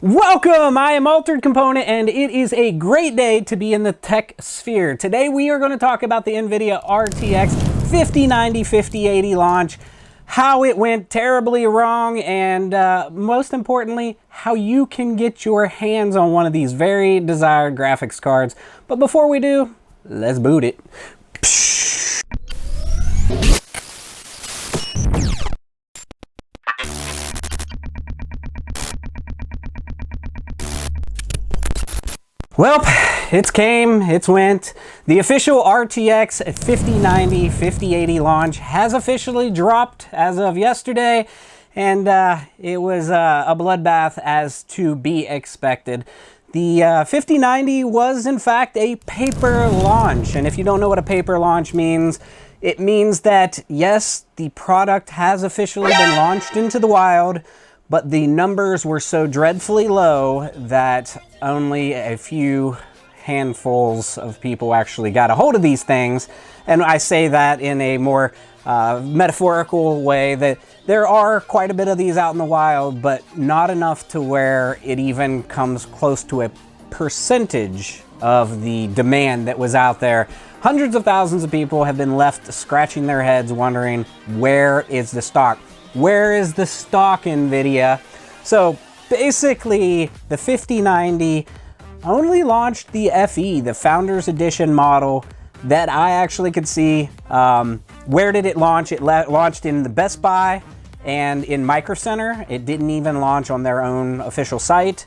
Welcome! I am Altered Component, and it is a great day to be in the tech sphere. Today we are going to talk about the Nvidia RTX 5090-5080 launch, how it went terribly wrong, and most importantly, how you can get your hands on one of these very desired graphics cards. But before we do, let's boot it. Well, it's came, it's went. The official RTX 5090-5080 launch has officially dropped as of yesterday, and it was a bloodbath as to be expected. The 5090 was in fact a paper launch, and if you don't know what a paper launch means, it means that yes, the product has officially been launched into the wild, but the numbers were so dreadfully low that only a few handfuls of people actually got a hold of these things. And I say that in a more metaphorical way, that there are quite a bit of these out in the wild, but not enough to where it even comes close to a percentage of the demand that was out there. Hundreds of thousands of people have been left scratching their heads wondering, where is the stock? Where is the stock, Nvidia? So basically, the 5090 only launched the FE, the Founders Edition model, that I actually could see. Where did it launch? It launched in the Best Buy and in MicroCenter. It didn't even launch on their own official site.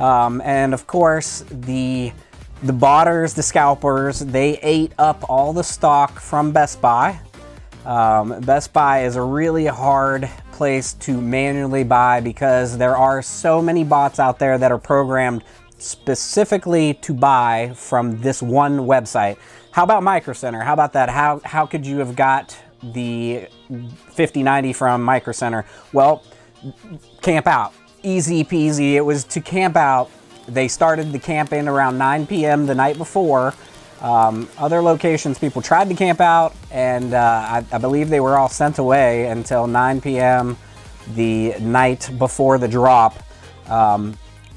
And of course, the botters, the scalpers, they ate up all the stock from Best Buy. Best Buy is a really hard place to manually buy because there are so many bots out there that are programmed specifically to buy from this one website. How about MicroCenter? How about that? How could you have got the 5090 from MicroCenter? Well, camp out. Easy peasy. It was to camp out. They started the camping around 9 p.m. the night before. Other locations, people tried to camp out, and I believe they were all sent away until 9 p.m. the night before the drop.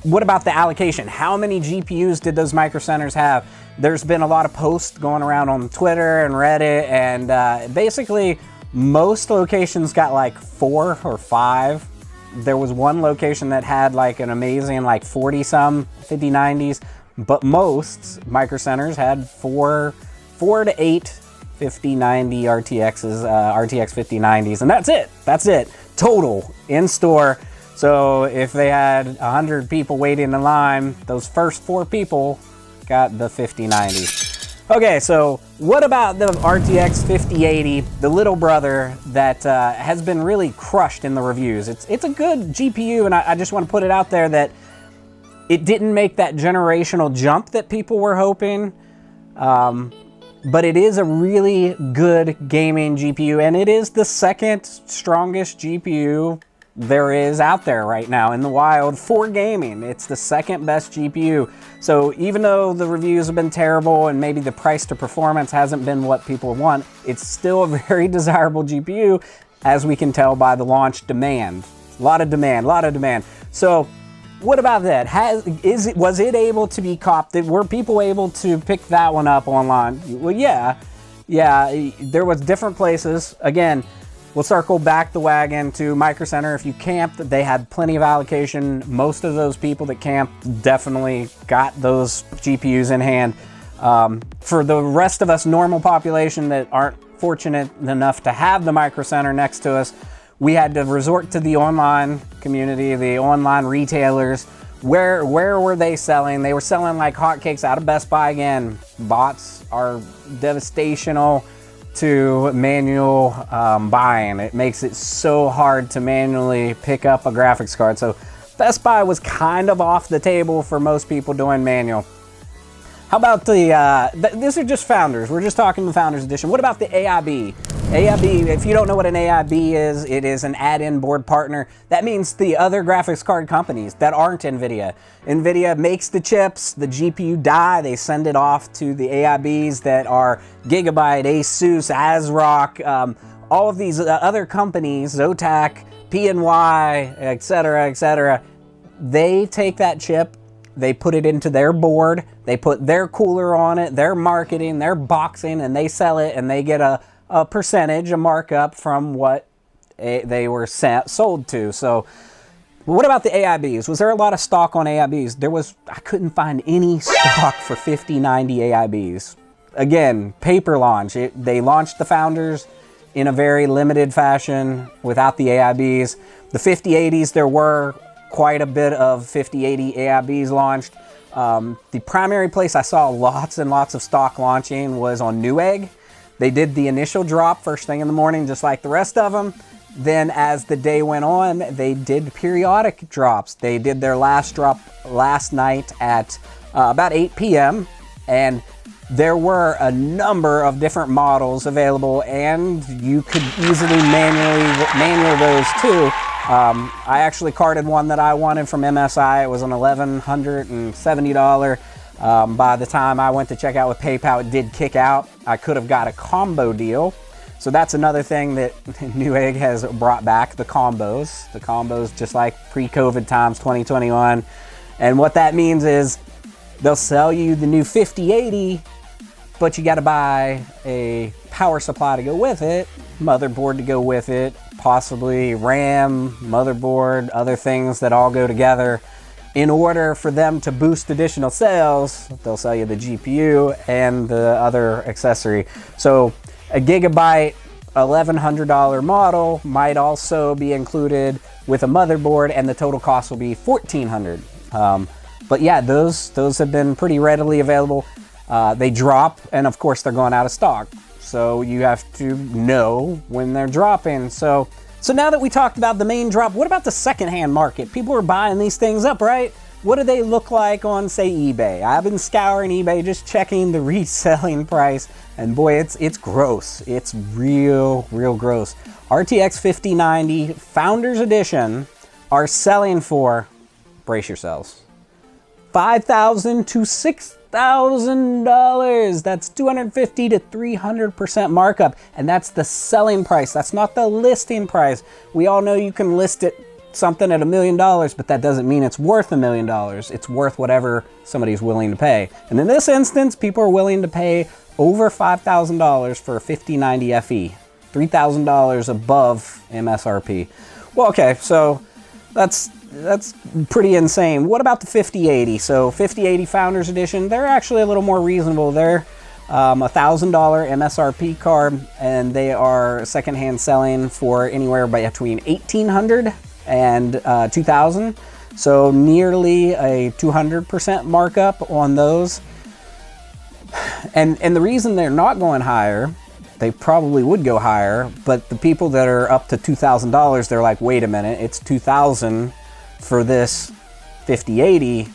What about the allocation? How many GPUs did those MicroCenters have? There's been a lot of posts going around on Twitter and Reddit, and basically most locations got like 4 or 5. There was one location that had like an amazing like 40-some 5090s. But most MicroCenters had 4 to 8 5090 RTXs, RTX 5090s, and that's it. That's it. Total in store. So if they had 100 people waiting in line, those first 4 people got the 5090. Okay, so what about the RTX 5080, the little brother that has been really crushed in the reviews? It's a good GPU, and I just want to put it out there that it didn't make that generational jump that people were hoping, but it is a really good gaming GPU, and it is the second strongest GPU there is out there right now in the wild for gaming. It's the second best GPU. So even though the reviews have been terrible and maybe the price to performance hasn't been what people want, it's still a very desirable GPU, as we can tell by the launch demand. A lot of demand. So what about that? Was it able to be copped? Were people able to pick that one up online? Well, yeah, there was different places. Again, we'll circle back the wagon to MicroCenter. If you camped, they had plenty of allocation. Most of those people that camped definitely got those GPUs in hand. For the rest of us normal population that aren't fortunate enough to have the MicroCenter next to us, we had to resort to the online community, the online retailers. Where were they selling? They were selling like hotcakes out of Best Buy again. Bots are devastational to manual buying. It makes it so hard to manually pick up a graphics card. So Best Buy was kind of off the table for most people doing manual. How about these are just Founders. We're just talking the Founders Edition. What about the AIB? AIB, if you don't know what an AIB is, it is an add-in board partner. That means the other graphics card companies that aren't Nvidia. Nvidia makes the chips, the GPU die, they send it off to the AIBs that are Gigabyte, Asus, ASRock, all of these other companies, Zotac, PNY, etc., etc. they take that chip, they put it into their board, they put their cooler on it, their marketing, their boxing, and they sell it, and they get a percentage, a markup from what they were sold to. So what about the AIBs? Was there a lot of stock on AIBs? I couldn't find any stock for 5090 AIBs. Again, paper launch. They launched the Founders in a very limited fashion without the AIBs. The 5080s, there were quite a bit of 5080 AIBs launched. The primary place I saw lots and lots of stock launching was on Newegg. They did the initial drop first thing in the morning, just like the rest of them. Then as the day went on, they did periodic drops. They did their last drop last night at about 8 p.m. And there were a number of different models available, and you could easily manual those too. I actually carded one that I wanted from MSI. It was an $1,170. By the time I went to check out with PayPal, it did kick out. I could have got a combo deal. So that's another thing that Newegg has brought back, the combos. The combos, just like pre-COVID times 2021. And what that means is they'll sell you the new 5080, but you got to buy a power supply to go with it, motherboard to go with it, possibly RAM, motherboard, other things that all go together. In order for them to boost additional sales, they'll sell you the GPU and the other accessory. So a Gigabyte $1,100 model might also be included with a motherboard, and the total cost will be $1,400. But yeah, those have been pretty readily available. They drop, and of course they're going out of stock. So you have to know when they're dropping. So now that we talked about the main drop, what about the secondhand market? People are buying these things up, right? What do they look like on, say, eBay? I've been scouring eBay, just checking the reselling price, and boy, it's gross. It's real gross. RTX 5090 Founders Edition are selling for, brace yourselves, $5,000 to $6,000. That's 250 to 300% markup, and that's the selling price. That's not the listing price. We all know you can list it something at $1 million, but that doesn't mean it's worth $1 million. It's worth whatever somebody's willing to pay. And in this instance, people are willing to pay over $5,000 for a 5090 FE, $3,000 above MSRP. Well, okay, so that's pretty insane. What about the 5080? So 5080 Founders Edition, they're actually a little more reasonable. They're $1,000 MSRP card, and they are secondhand selling for anywhere between $1,800 and $2,000. So nearly a 200% markup on those. And the reason they're not going higher, they probably would go higher, but the people that are up to $2,000, they're like, wait a minute, it's $2,000 for this 5080.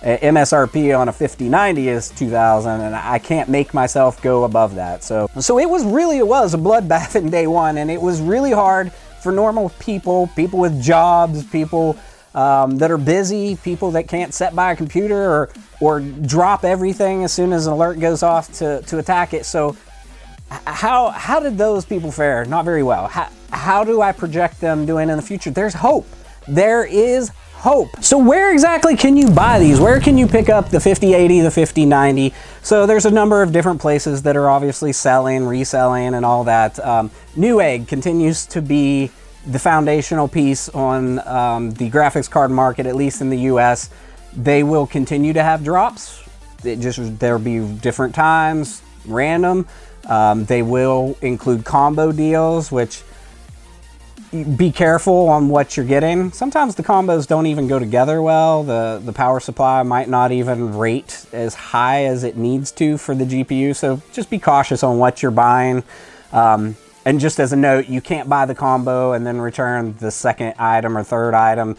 MSRP on a 5090 is $2,000, and I can't make myself go above that. So it was a bloodbath in day one, and it was really hard for normal people with jobs, people that are busy, people that can't sit by a computer or drop everything as soon as an alert goes off to attack it. So how did those people fare? Not very well. How do I project them doing in the future? There's hope. There is hope. So where exactly can you buy these? Where can you pick up the 5080, the 5090? So there's a number of different places that are obviously selling, reselling, and all that. Newegg continues to be the foundational piece on the graphics card market, at least in the US. They will continue to have drops. There'll be different times, random. They will include combo deals, which be careful on what you're getting. Sometimes the combos don't even go together well. The power supply might not even rate as high as it needs to for the GPU, so just be cautious on what you're buying. And just as a note, you can't buy the combo and then return the second item or third item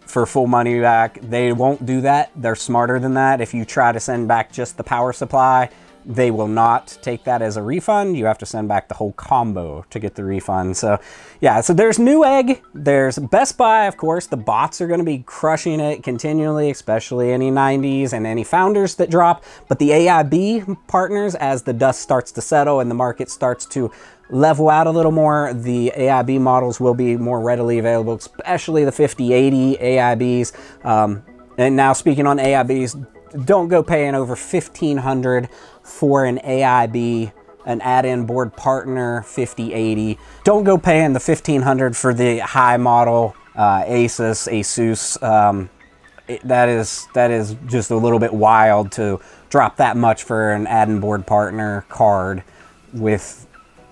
for full money back. They won't do that. They're smarter than that. If you try to send back just the power supply, they will not take that as a refund. You have to send back the whole combo to get the refund. So yeah, so there's Newegg, there's Best Buy, of course. The bots are going to be crushing it continually, especially any 90s and any Founders that drop. But the AIB partners, as the dust starts to settle and the market starts to level out a little more, the AIB models will be more readily available, especially the 5080 AIBs. And now speaking on AIBs, don't go paying over $1,500 for an AIB, an add-in board partner 5080. Don't go paying the $1,500 for the high model Asus. That is just a little bit wild to drop that much for an add-in board partner card with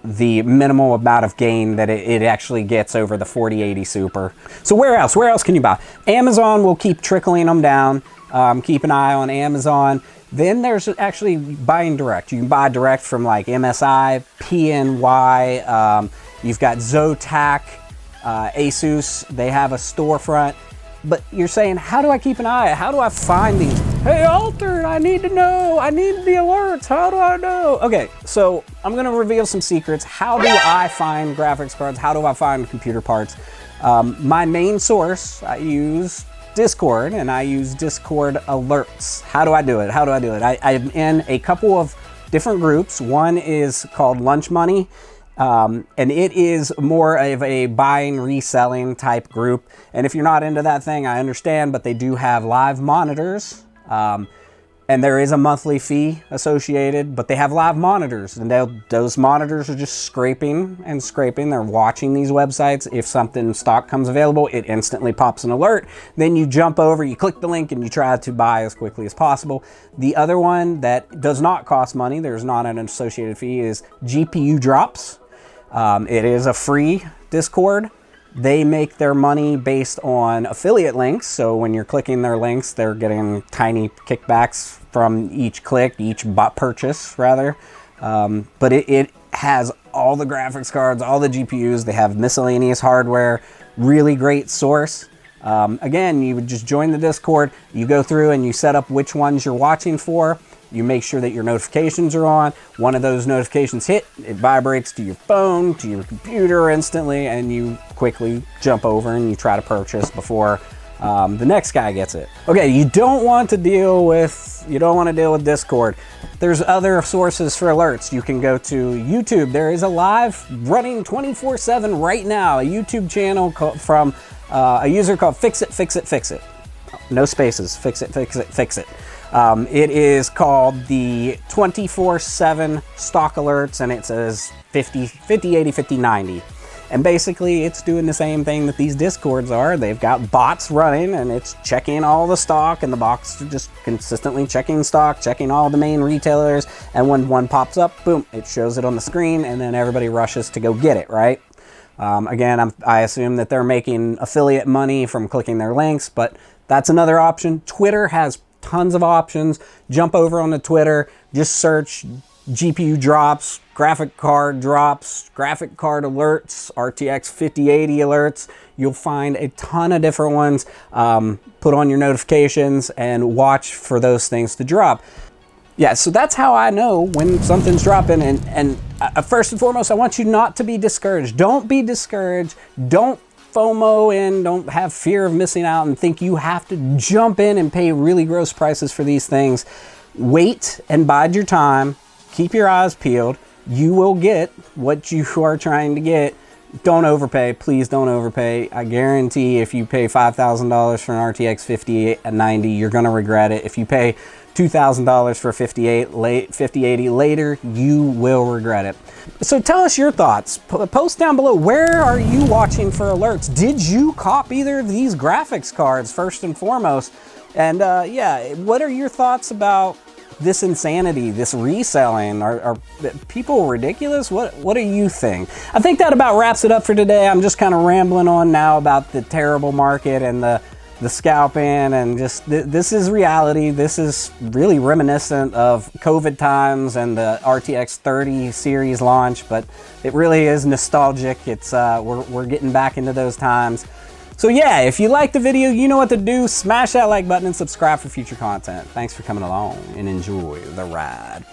the minimal amount of gain that it actually gets over the 4080 Super. So where else can you buy? Amazon will keep trickling them down. Keep an eye on Amazon. Then there's actually buying direct. You can buy direct from like MSI, PNY, you've got Zotac, Asus. They have a storefront. But you're saying, how do I keep an eye? How do I find these? Hey, Altered, I need to know. I need the alerts. How do I know? Okay, so I'm gonna reveal some secrets. How do I find graphics cards? How do I find computer parts? My main source, I use Discord, and I use Discord alerts. How do I do it? How do I do it? I'm in a couple of different groups. One is called Lunch Money. And it is more of a buying, reselling type group. And if you're not into that thing, I understand, but they do have live monitors. And there is a monthly fee associated, but they have live monitors, and those monitors are just scraping and scraping. They're watching these websites. If something in stock comes available, it instantly pops an alert. Then you jump over, you click the link, and you try to buy as quickly as possible. The other one that does not cost money, there's not an associated fee, is GPU Drops. It is a free Discord. They make their money based on affiliate links. So when you're clicking their links, they're getting tiny kickbacks from each click, each purchase rather. But it has all the graphics cards, all the GPUs. They have miscellaneous hardware, really great source. Again, you would just join the Discord. You go through and you set up which ones you're watching for. You make sure that your notifications are on. One of those notifications hit, it vibrates to your phone, to your computer instantly, and you quickly jump over and you try to purchase before the next guy gets it. Okay, you don't want to deal with Discord. There's other sources for alerts. You can go to YouTube. There is a live running 24/7 right now, a YouTube channel from a user called Fixitfixitfixit. No spaces, Fixit. It is called the 24/7 stock alerts, and it says 50, 80, 50, 90. And basically it's doing the same thing that these Discords are. They've got bots running, and it's checking all the stock, and the bots are just consistently checking stock, checking all the main retailers. And when one pops up, boom, it shows it on the screen, and then everybody rushes to go get it, right? Again, I assume that they're making affiliate money from clicking their links, but that's another option. Twitter has tons of options. Jump over on the Twitter, just search GPU drops, graphic card drops, graphic card alerts, RTX 5080 alerts. You'll find a ton of different ones. Put on your notifications and watch for those things to drop. Yeah, so that's how I know when something's dropping. And first and foremost, I want you not to be discouraged. Don't be discouraged. Don't FOMO in, don't have fear of missing out and think you have to jump in and pay really gross prices for these things. Wait and bide your time. Keep your eyes peeled. You will get what you are trying to get. Don't overpay. Please don't overpay. I guarantee if you pay $5,000 for an RTX 5090, you're going to regret it. If you pay $2,000 for a 5080 later, you will regret it. So tell us your thoughts. Post down below. Where are you watching for alerts? Did you cop either of these graphics cards first and foremost? And yeah, what are your thoughts about this insanity, this reselling? Are people ridiculous? What do you think? I think that about wraps it up for today. I'm just kind of rambling on now about the terrible market and the scalping, and just this is reality. This is really reminiscent of COVID times and the RTX 30 series launch, but it really is nostalgic. It's we're getting back into those times. So yeah, if you liked the video, you know what to do. Smash that like button and subscribe for future content. Thanks for coming along and enjoy the ride.